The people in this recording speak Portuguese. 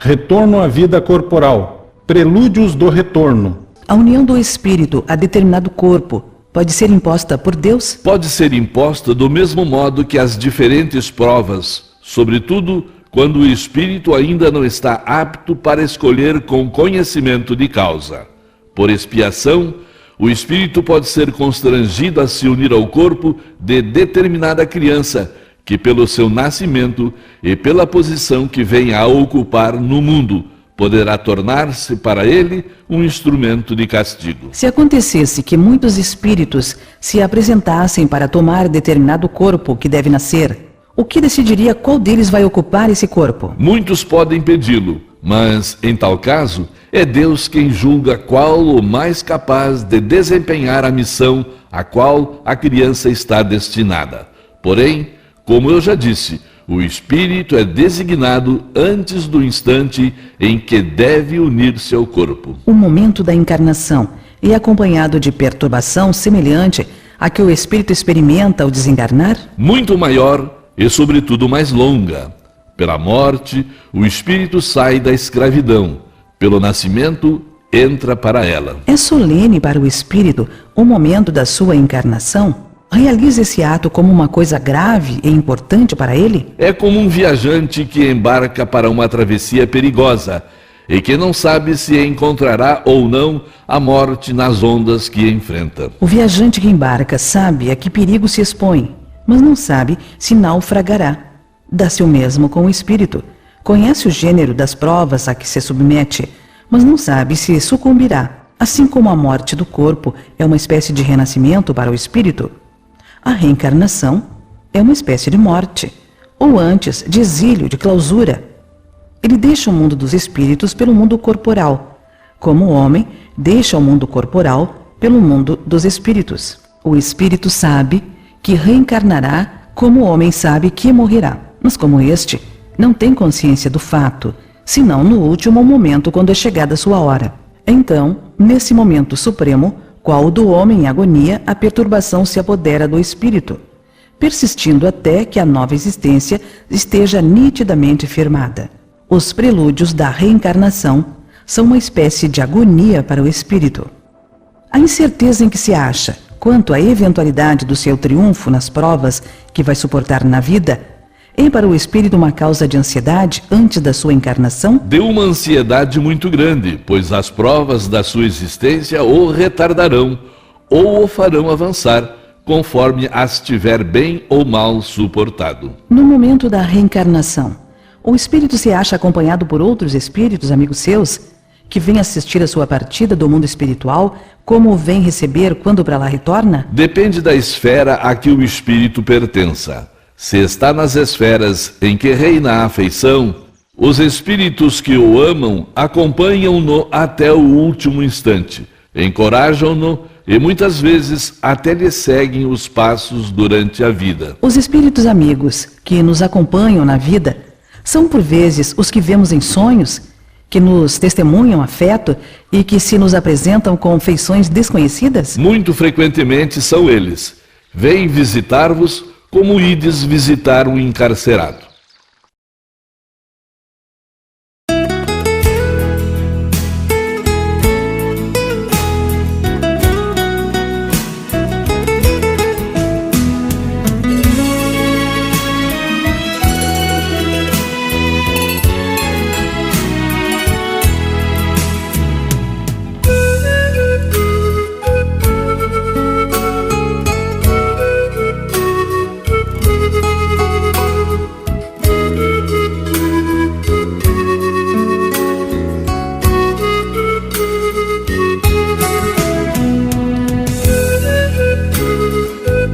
Retorno à vida corporal. Prelúdios do retorno. A união do espírito a determinado corpo pode ser imposta por Deus? Pode ser imposta do mesmo modo que as diferentes provas, sobretudo quando o espírito ainda não está apto para escolher com conhecimento de causa. Por expiação, o espírito pode ser constrangido a se unir ao corpo de determinada criança, que pelo seu nascimento e pela posição que vem a ocupar no mundo, poderá tornar-se para ele um instrumento de castigo. Se acontecesse que muitos espíritos se apresentassem para tomar determinado corpo que deve nascer, o que decidiria qual deles vai ocupar esse corpo? Muitos podem pedi-lo, mas, em tal caso, é Deus quem julga qual o mais capaz de desempenhar a missão a qual a criança está destinada. Porém, como eu já disse, o espírito é designado antes do instante em que deve unir-se ao corpo. O momento da encarnação é acompanhado de perturbação semelhante a que o espírito experimenta ao desencarnar? Muito maior e, sobretudo, mais longa. Pela morte, o espírito sai da escravidão. Pelo nascimento, entra para ela. É solene para o espírito o momento da sua encarnação? Realiza esse ato como uma coisa grave e importante para ele? É como um viajante que embarca para uma travessia perigosa e que não sabe se encontrará ou não a morte nas ondas que enfrenta. O viajante que embarca sabe a que perigo se expõe, mas não sabe se naufragará. Dá-se o mesmo com o espírito. Conhece o gênero das provas a que se submete, mas não sabe se sucumbirá. Assim como a morte do corpo é uma espécie de renascimento para o espírito, a reencarnação é uma espécie de morte, ou antes, de exílio, de clausura. Ele deixa o mundo dos espíritos pelo mundo corporal, como o homem deixa o mundo corporal pelo mundo dos espíritos. O espírito sabe que reencarnará como o homem sabe que morrerá, mas como este não tem consciência do fato, senão no último momento quando é chegada a sua hora. Então, nesse momento supremo, qual o do homem em agonia, a perturbação se apodera do espírito, persistindo até que a nova existência esteja nitidamente firmada. Os prelúdios da reencarnação são uma espécie de agonia para o espírito. A incerteza em que se acha quanto à eventualidade do seu triunfo nas provas que vai suportar na vida é para o espírito uma causa de ansiedade antes da sua encarnação? De uma ansiedade muito grande, pois as provas da sua existência o retardarão ou o farão avançar, conforme as tiver bem ou mal suportado. No momento da reencarnação, o espírito se acha acompanhado por outros espíritos, amigos seus, que vêm assistir a sua partida do mundo espiritual, como o vem receber quando para lá retorna? Depende da esfera a que o espírito pertença. Se está nas esferas em que reina a afeição, os espíritos que o amam acompanham-no até o último instante, encorajam-no e muitas vezes até lhe seguem os passos durante a vida. Os espíritos amigos que nos acompanham na vida são por vezes os que vemos em sonhos, que nos testemunham afeto e que se nos apresentam com feições desconhecidas? Muito frequentemente são eles. Vêm visitar-vos como ides visitar um encarcerado.